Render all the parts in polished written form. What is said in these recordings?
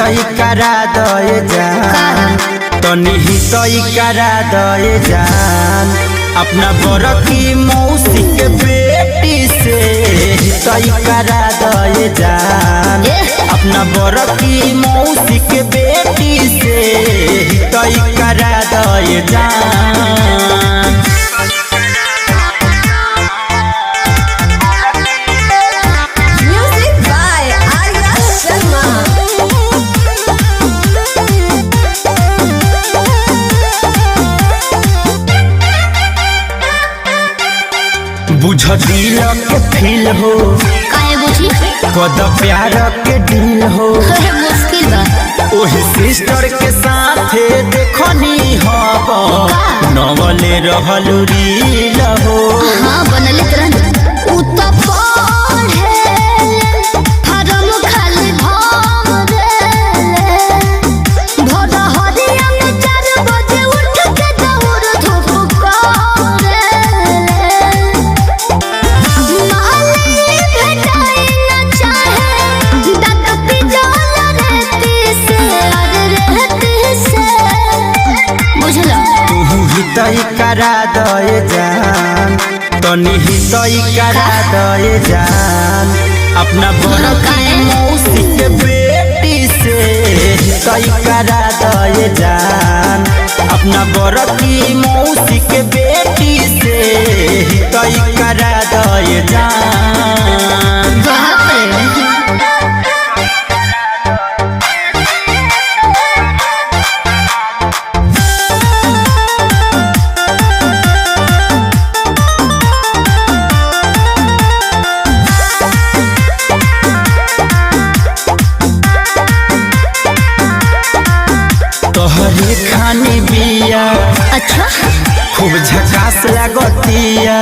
हितई करा दए जान, तनी हितई करा दए जान, अपना बरकी मौसी के बेटी से हितई करा दए जान, अपना बरकी मौसी के बेटी से हितई करा दए जान। बुझ दिल के फील हो काहे बुझी कद प्यार के दिल हो, मुश्किल बा ओही सिस्टर के साथे देखनी हब नवले रहलू रील हो। हाँ बनले तरह उ त पढ़े फरम खाली भरे भोर हरिया में 4 बजे उठ के दौड़ धूप करे माली भेटाई न चाहे दादा पिजल रहती से रहती से बुझला। तू हितई करा दए जान, तनी हितई करा दए जान, अपना बरकी मौसी के बेटी से हितई करा दए जान, अपना बरकी मौसी के बेटी से हितई करा दए जान। बाप रे तोहरे खानी बिया अच्छा खूब झकास लगतिया,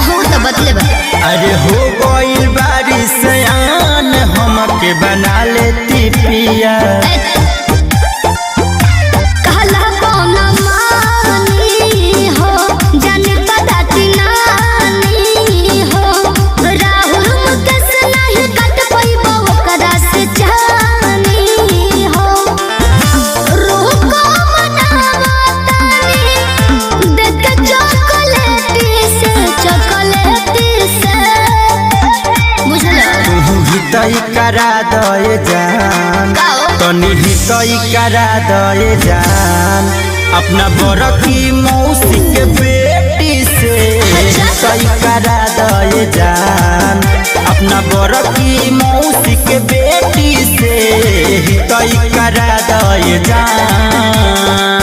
हो तो बतले बा अरे हो गइल बारिश आन हमके बना लेती पिया। कहला कौन मानी हो जाने पदाती नानी हो, राहुल मुकेश नहीं कट पैबो ओकरा से जानी हो। रूह को मनावा तानी देख चॉकलेटी से बुझला। तू हितई करा दए जान, तनी हितई करा दए जान, अपना बरकी मौसी के बेटी से हितई करा दए जान, अपना बरकी मौसी के बेटी से हितई करा दए जान।